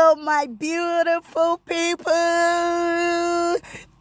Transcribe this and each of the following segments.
Hello, my beautiful people.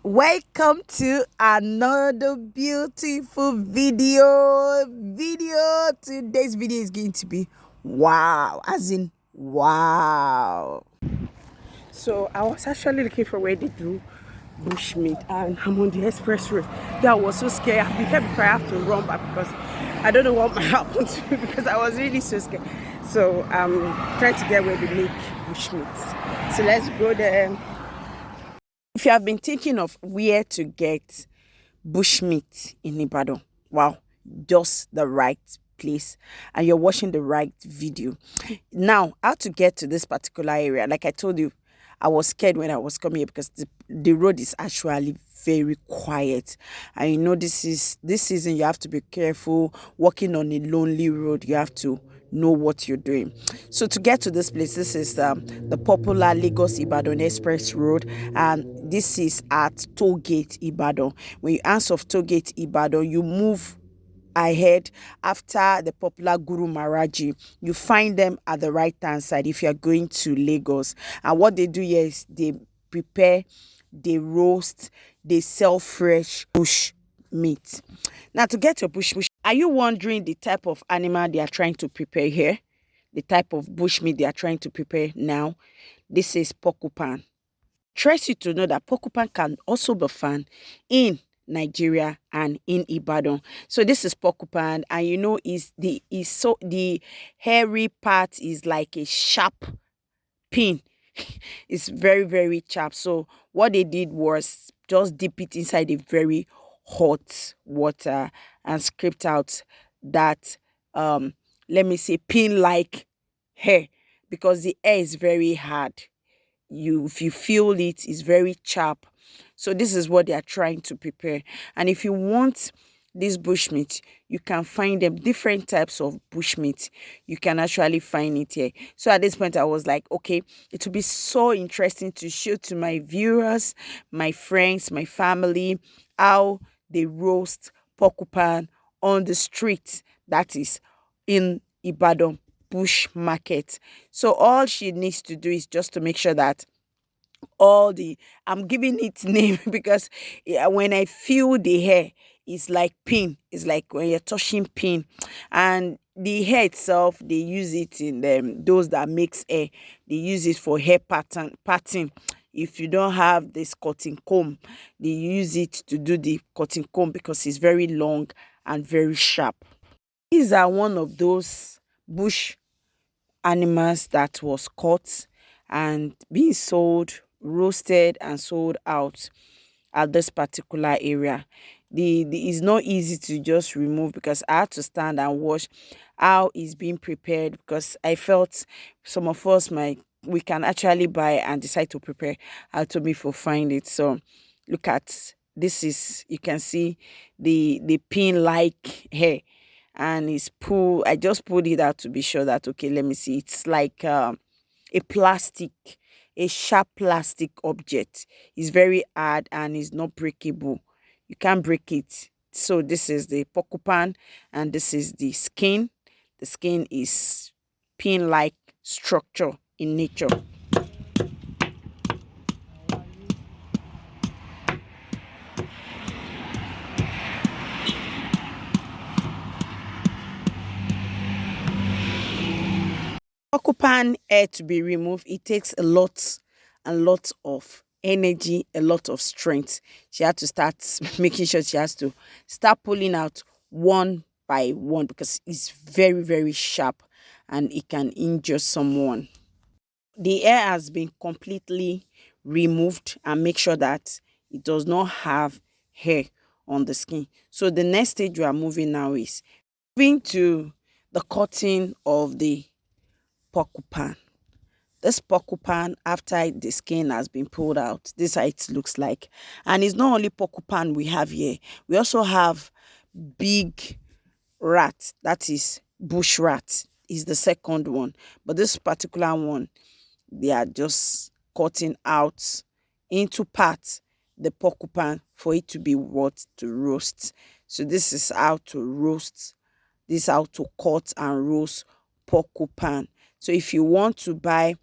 Welcome to another beautiful video. Today's video is going to be wow, as in wow. So I was actually looking for where they do bushmeat, and I'm on the express road. Yeah, I was so scared. I'll be here before I have to run back because I don't know what might happen to me because I was really so scared. So I'm trying to get where they make bushmeat. So let's go there. If you have been thinking of where to get bushmeat in Ibadan, wow, just the right place, and you're watching the right video. Now, how to get to this particular area? Like I told you, I was scared when I was coming here because the road is actually very quiet, and you know this season you have to be careful walking on a lonely road. You have to know what you're doing. So to get to this place, this is the popular Lagos Ibadan Express Road, and this is at Tollgate Ibadan. When you answer of Tollgate Ibadan, you move ahead after the popular Guru Maharaji. You find them at the right hand side if you're going to Lagos. And what they do here is they prepare, they roast, they sell fresh bush meat. Now, to get your bush, are you wondering the type of animal they are trying to prepare here? The type of bush meat they are trying to prepare now? This is porcupine. Trust you to know that porcupine can also be found in Nigeria and in Ibadan. So this is porcupine, and you know the hairy part is like a sharp pin. It's very, very sharp. So what they did was just dip it inside a very hot water and scraped out that let me say pin like hair, because the hair is very hard. If you feel it's very sharp. So this is what they are trying to prepare. And if you want this bushmeat, you can find them different types of bushmeat. You can actually find it here. So at this point I was like, okay, it would be so interesting to show to my viewers, my friends, my family, how they roast porcupine on the street, that is in Ibadan bush market. So all she needs to do is just to make sure that I'm giving it name because when I feel the hair, it's like pin. It's like when you're touching pin, and the hair itself, they use it in those that makes hair. They use it for hair pattern. If you don't have this cotton comb, they use it to do the cotton comb because it's very long and very sharp. These are one of those bush animals that was caught and being sold, roasted and sold out at this particular area. The It's not easy to just remove because I had to stand and watch how it's being prepared, because I felt some of us might we can actually buy and decide to prepare how to be for find it. So look at this, is you can see the pin like hair, and it's pull. I just pulled it out to be sure that okay, let me see. It's like a plastic, a sharp plastic object. It's very hard and it's not breakable. You can't break it. So this is the porcupine, and this is the skin. The skin is pin-like structure in nature. Porcupine hair to be removed, it takes a lot of energy, a lot of strength. She had to start making sure she has to start pulling out one by one because it's very, very sharp and it can injure someone. The hair has been completely removed, and make sure that it does not have hair on the skin. So the next stage we are moving now is moving to the cutting of the porcupine. This porcupine, after the skin has been pulled out, this is how it looks like. And it's not only porcupine we have here. We also have big rat, that is bush rat, is the second one. But this particular one, they are just cutting out into parts the porcupine for it to be what to roast. So this is how to roast. This is how to cut and roast porcupine. So if you want to buy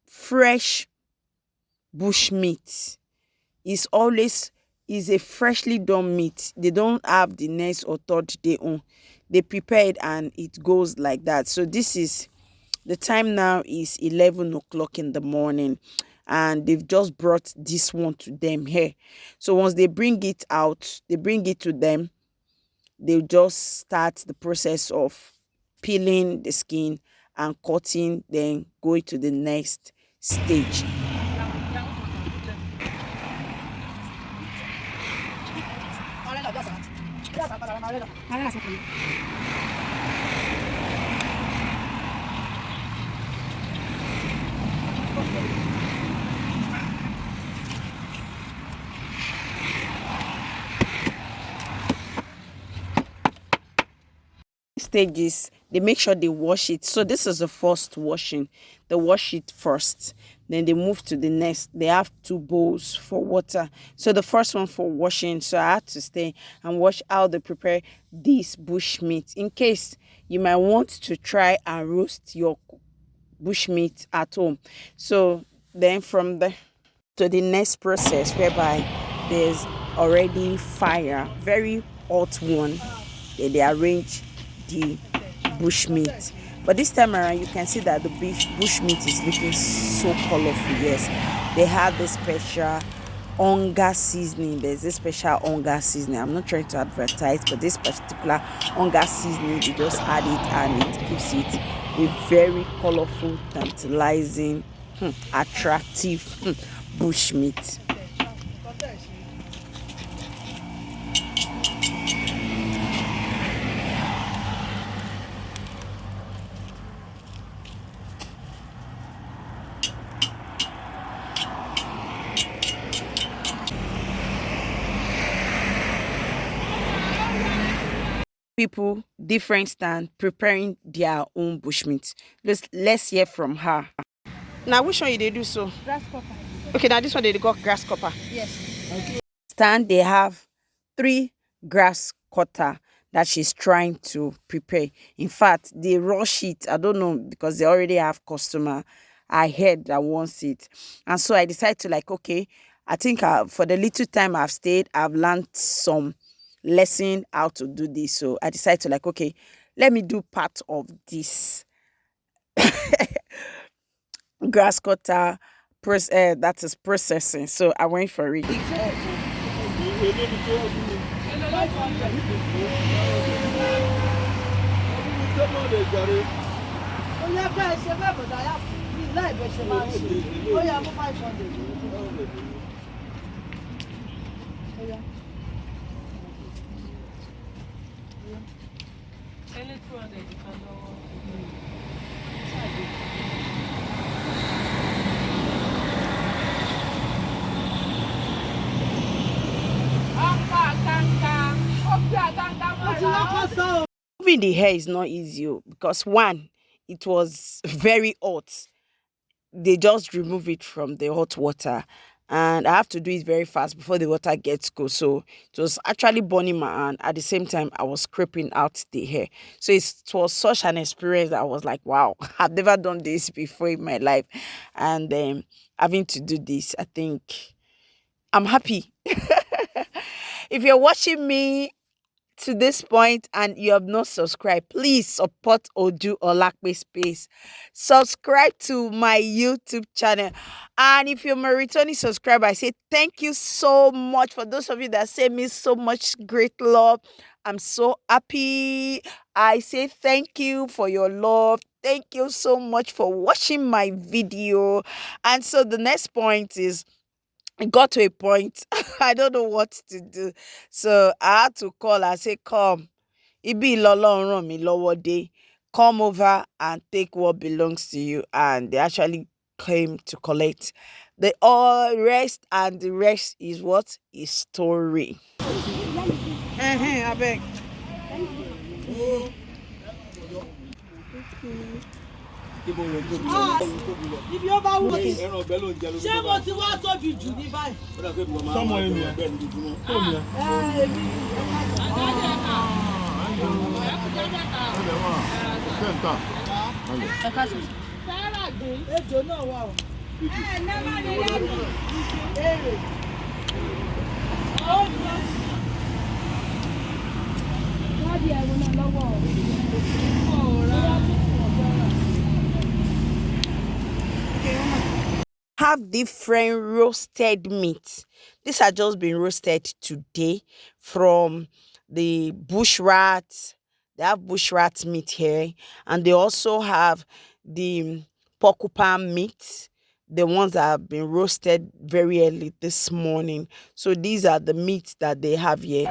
fresh bush meat. Is always is a freshly done meat. They don't have the next or third day on. They prepare it and it goes like that. So this is the time now is 11 o'clock in the morning, and they've just brought this one to them here. So once they bring it out, they bring it to them, they just start the process of peeling the skin and cutting, then going to the next stage. Stages, they make sure they wash it. So this is the first washing. They wash it first, then they move to the next. They have 2 bowls for water. So the first one for washing, so I had to stay and watch how they prepare this bush meat, in case you might want to try and roast your bush meat at home. So then from there to the next process, whereby there's already fire, very hot one, they arrange the bush meat. But this time around, you can see that the bush meat is looking so colorful. Yes, they have the special onga seasoning. There's this special onga seasoning. I'm not trying to advertise, but this particular onga seasoning, you just add it and it gives it a very colorful, tantalizing, attractive bush meat. People different stand preparing their own bushmeat. Let's hear from her. Now, which one they do so? Grasshopper. Okay, now this one they got grasshopper. Yes. Okay. Stand, they have 3 grass cutter that she's trying to prepare. In fact, they rush it. I don't know, because they already have customer I heard that wants it, and so I decided to okay, I think for the little time I've stayed, I've learned some lesson how to do this. So I decided to okay, let me do part of this grass cutter that is processing. So I went for it. Moving the hair is not easy because one, it was very hot. They just remove it from the hot water, and I have to do it very fast before the water gets cold. So it was actually burning my hand. At the same time, I was scraping out the hair. So it was such an experience that I was like, wow, I've never done this before in my life. And having to do this, I think I'm happy. If you're watching me to this point and you have not subscribed, please support Oju Olakpe Space. Subscribe to my YouTube channel. And if you're my returning subscriber, I say thank you so much. For those of you that send me so much great love, I'm so happy. I say thank you for your love. Thank you so much for watching my video. And so the next point is, it got to a point I don't know what to do, so I had to call and say, come, ibi lolorun mi lowo de, come over and take what belongs to you. And they actually came to collect the all rest, and the rest is what is story. I beg. Ibi ó bá wù sí. Ṣé mo ti wá tóbi jù ní báyìí? Sọ́mọ ẹ̀mí ẹ̀. Ejò náà wà o. Have different roasted meat. These are just been roasted today from the bush rat. They have bush rat meat here, and they also have the porcupine meat, the ones that have been roasted very early this morning. So these are the meats that they have here.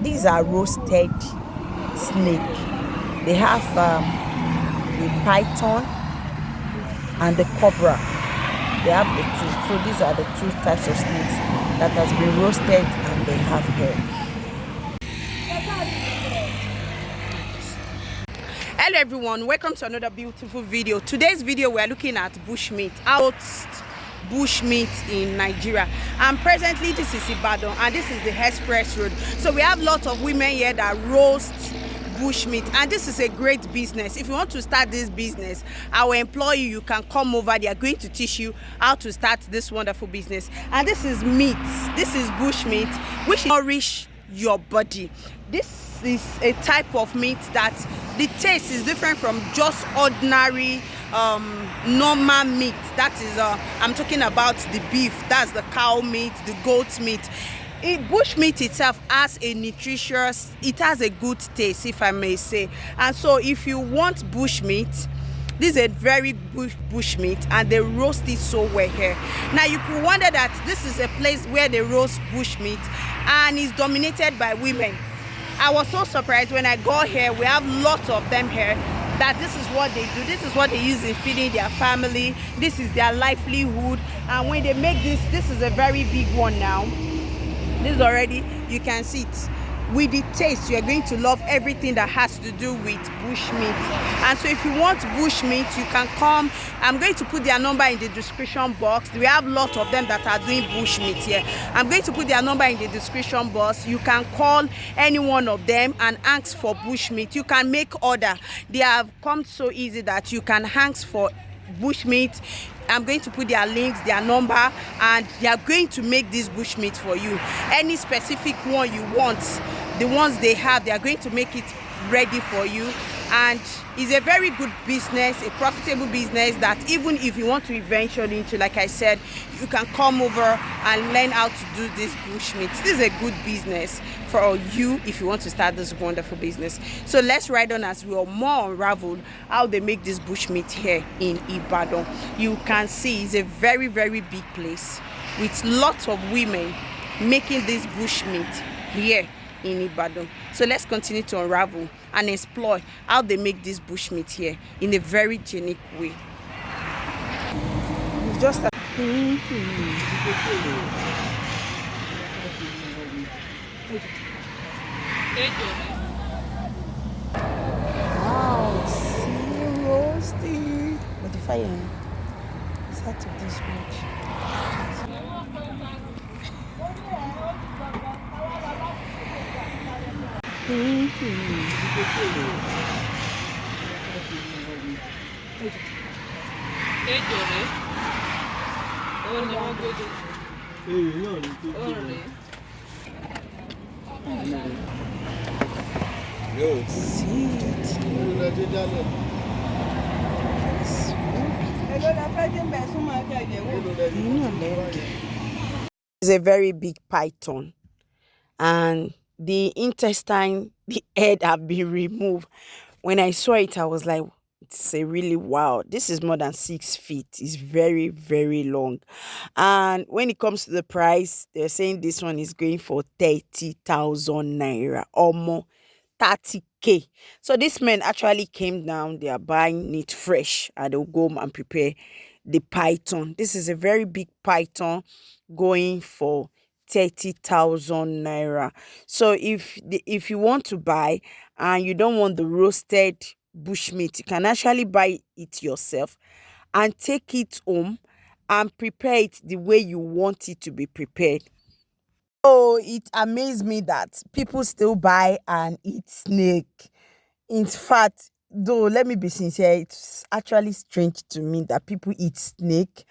These are roasted snake. They have the python and the cobra. They have the two. So these are the two types of snakes that has been roasted and they have here. Hello everyone, welcome to another beautiful video. Today's video we are looking at bushmeat. Bushmeat in Nigeria, and presently this is Ibadan and this is the express road. So we have lots of women here that roast bushmeat, and this is a great business. If you want to start this business, I will employ you. You can come over. They are going to teach you how to start this wonderful business. And this is meat. This is bushmeat, which nourish your body. This is a type of meat that the taste is different from just ordinary normal meat. That is I'm talking about the beef, that's the cow meat, the goat meat. Bush meat itself has a nutritious, it has a good taste, if I may say. And so if you want bush meat, this is a very bush meat, and they roast it so well here. Now you could wonder that this is a place where they roast bush meat and it's dominated by women. I was so surprised when I got here. We have lots of them here, that this is what they do. This is what they use in feeding their family. This is their livelihood. And when they make this is a very big one now. This is already, you can see it. With the taste, you're going to love everything that has to do with bushmeat. And so if you want bushmeat, you can come. I'm going to put their number in the description box. We have lots of them that are doing bushmeat here. I'm going to put their number in the description box. You can call any one of them and ask for bushmeat. You can make order. They have come so easy that you can ask for bushmeat. I'm going to put their links, their number, and they are going to make this bushmeat for you. Any specific one you want, the ones they have, they are going to make it ready for you. And it's a very good business, a profitable business that even if you want to venture into, like I said, you can come over and learn how to do this bushmeat. This is a good business for you if you want to start this wonderful business. So let's ride on as we are more unraveled how they make this bushmeat here in Ibadan. You can see it's a very, very big place with lots of women making this bushmeat here in Ibadan. So let's continue to unravel and explore how they make this bushmeat here in a very unique way. It's just a wow, see roasting. But the fire is out of this much. It's a very big python, and the intestine, the head have been removed. When I saw it, I was like, it's a really wow. This is more than 6 feet. It's very, very long. And when it comes to the price, they're saying this one is going for 30,000 naira or more. 30K. So this men actually came down, they are buying it fresh, and they'll go and prepare the python. This is a very big python going for 30,000 naira. So if you want to buy and you don't want the roasted bushmeat, you can actually buy it yourself and take it home and prepare it the way you want it to be prepared. Oh, it amazed me that people still buy and eat snake. In fact, though, let me be sincere, it's actually strange to me that people eat snake,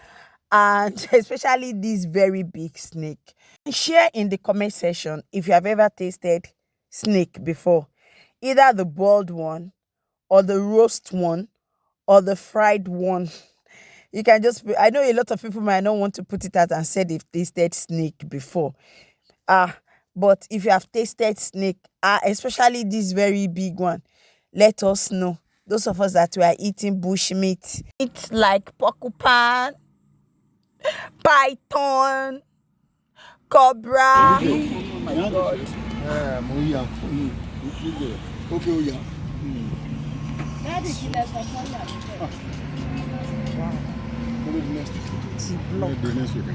and especially this very big snake. Share in the comment section if you have ever tasted snake before, either the boiled one or the roast one or the fried one. You can just, I know a lot of people might not want to put it out and say they've tasted snake before. But if you have tasted snake, especially this very big one, let us know. Those of us that were eating bushmeat, it's like porcupine, python, cobra. Oh my god. Block.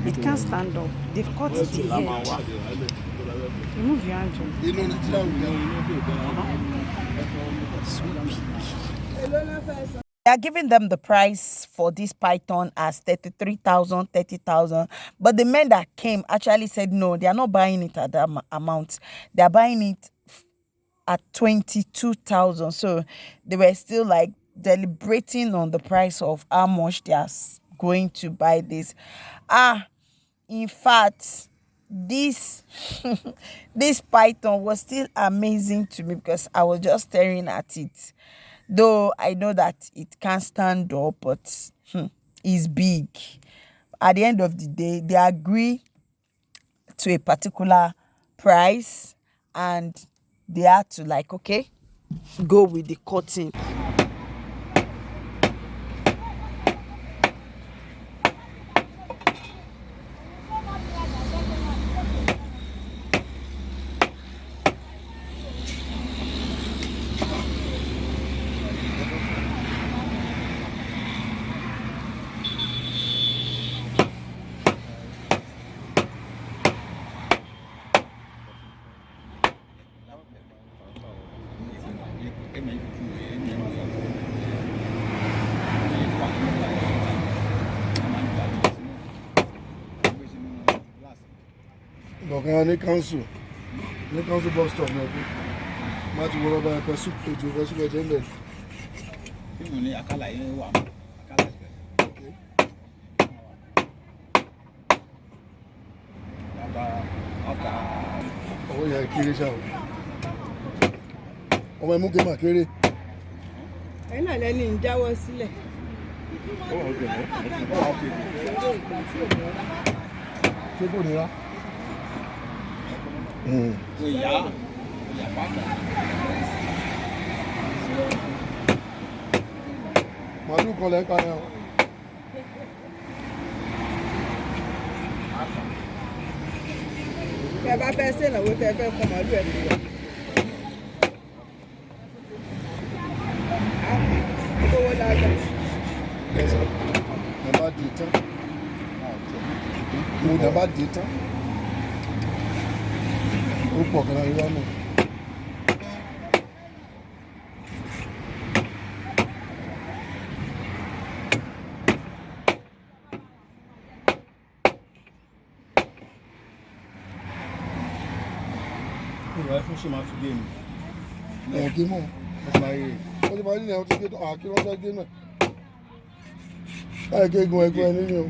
It can't stand up. They've cut the head. Remove your hand. They are giving them the price for this python as 33,000, 30,000. But the men that came actually said no, they are not buying it at that amount. They are buying it at 22,000. So they were still like deliberating on the price of how much they are going to buy this. In fact, this this python was still amazing to me because I was just staring at it. Though I know that it can't stand up, but it's big. At the end of the day, they agree to a particular price and they had to like, okay, go with the cutting. Bọ̀kan ní council bus stop náà kú má ti wọ́n bá ẹ̀kọ́ súpù ètò ìfẹ́ súpù ẹ̀jẹ̀ ń bẹ̀. Bí mo ní àkàlà yẹn wà mọ́ àkàlà ìfẹ́. Ọwọ́ yẹn kéré ṣáà ọmọ ẹ̀mú kéma kéré. Ẹ̀yin náà lẹ́ni ń jáwọ́ sílẹ̀. Ṣé kò nira? Màálù kan lẹ́ ń pa yẹn o. Bí ẹ bá fẹ́ ṣèlàwó tẹ fẹ́ kọ màálù ẹ̀ fún wa. Owó dáadáa. Ẹ̀sán ẹ̀ bá di tán. Mo dẹ̀ bá di tán. Ó pọ̀ kan náà irọ́ náà. Ìwà ẹ̀fún ṣe máa fi gé mi. Ẹ̀ gé mọ́. Wọ́n ti máa ní ìyàwó ti gé tó àkí wọ́n fẹ́ gé náà. Báyìí kéegun ẹ̀gbọ́n ẹ̀ nínú o.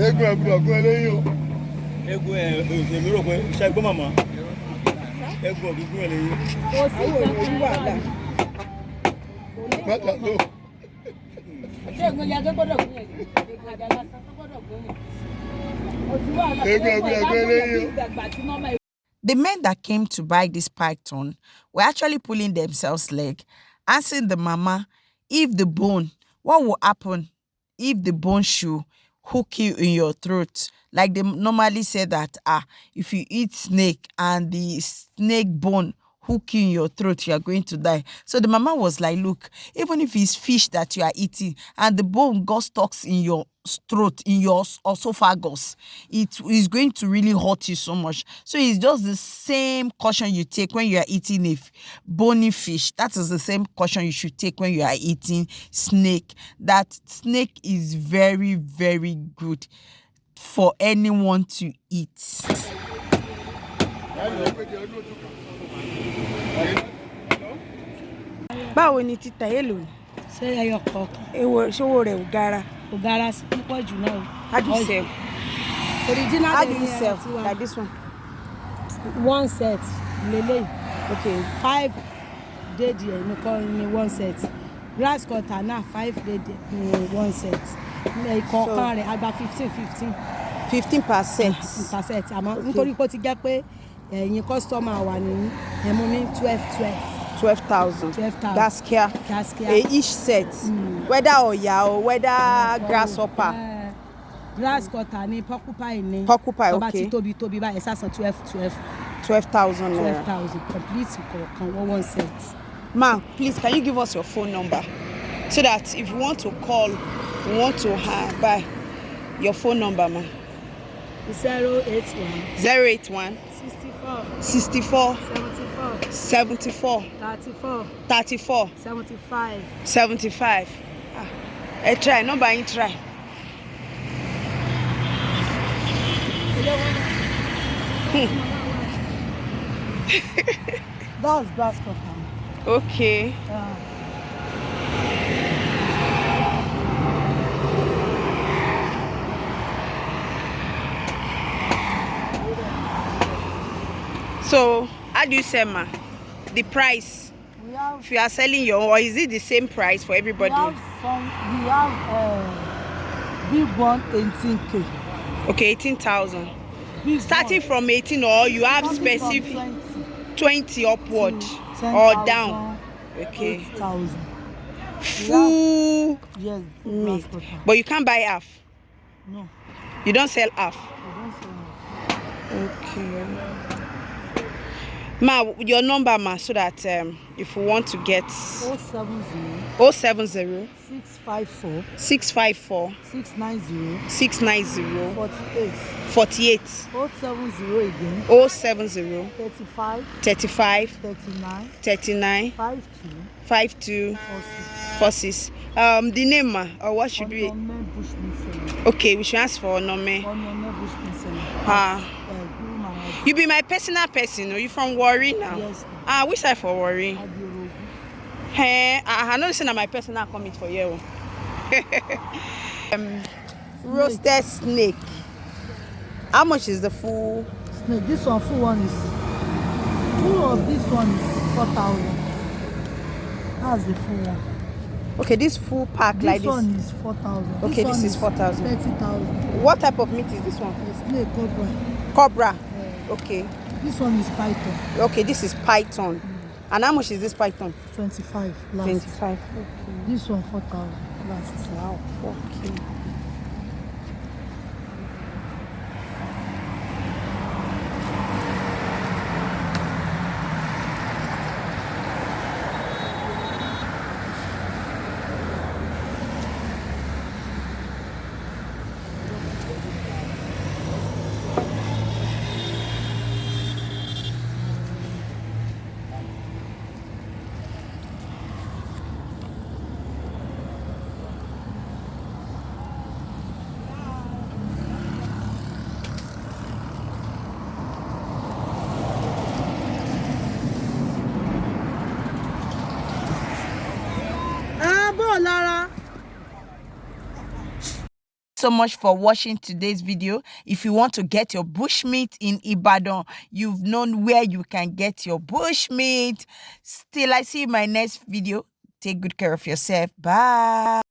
Eégún ẹ̀ gbúdọ̀ gún ẹ lẹ́yìn o. Eégún ẹ̀ èmi rò pé iṣẹ́ gbọ́ màmá. Eégún ọ̀gbìn gún ẹ̀ lẹ́yìn. Ó sì wò ní orí wàhálà. Mẹ́ta ló. Ṣé ìgbọ́n ya tó gbọ́dọ̀ gún yẹn? Àdá lásán tó gbọ́dọ̀ gún yẹn. Eégún ẹ̀ gbúdọ̀ gún ẹ lẹ́yìn o. The men that came to buy this python were actually pulling themselves leg, asking the mama if the bone, what will happen if the bone should hook you in your throat? Like they normally say that if you eat snake and the snake bone hook you in your throat, you are going to die. So the mama was like, look, even if it's fish that you are eating and the bone got stuck in your throat, in your esophagus, it is going to really hurt you so much. So it's just the same caution you take when you are eating a bony fish. That is the same caution you should take when you are eating snake. That snake is very, very good for anyone to eat. Báwo ni títà èlò ni? Ṣé ẹyọ kọ̀ọ̀kan? Ṣówó rẹ̀ ò gara? Kò gara sí púpọ̀ jù náà. How do you sell? Original How do you sell? Like this one? One set. Lele. Okay. 5 day there in one set. Grass cutter now 5 day in one set. Ìkọ̀ọ̀kan rẹ̀ àgbà 15. 15%. Percent. Àmọ́ nítorí pé ó ti jẹ́ pé ẹ̀yin customer wà ní ẹ̀mú ní 12,000. 12,000. Gaskia. Each set. Whether oya or whether grasshopper. Grass cutter ni porcupine ni. Porcupine, tó bá okay. ti tóbi báyìí ṣàṣàn 12,000 naira. 12,000 complete ìkọ̀ọ̀kan one set. Ma, please, can you give us your phone number so that if you want to call, you want to buy your phone number, ma? 081 081 64 64 74 34 75. Try, number you try. That's grass cutter. Okay. So, how do you sell, ma? The price? We have, if you are selling your, or is it the same price for everybody? we have big one 18K. Okay, 18,000. Big Starting one. from 18, or you have Starting from specific 20 upward to or 10,000, down? Okay. 8,000. Full Yes, meat. grass cutter. But you can't buy half. No, You don't sell half. we don't sell. Okay. Ma, your number, ma, so that if you want to get 070 070 654 654 690 690 48. 48 070 again. 070 35 35 39 39 52 52 46. 46. The name, ma, or what should we? BushMeat Okay, we should ask for Onome. Ah. You be my personal person, or you from Warri now? Yes. Which side for Warri? Hey, I know this is my personal comment for you. Roasted snake. How much is the full? Snake. This one full one is full of this one is 4,000. That's the full one. Okay, this full pack This like this. one is 4,000. Okay, this is 4,000. 30,000. What type of meat is this one? A snake cobra. Cobra. Okay. This one is python. Okay, this is python. And how much is this python? 25. Last. 25. This one 4,000. Last. Wow, okay. So much for watching today's video. If you want to get your bushmeat in Ibadan, you've known where you can get your bushmeat. Still, I see you in my next video. Take good care of yourself. Bye.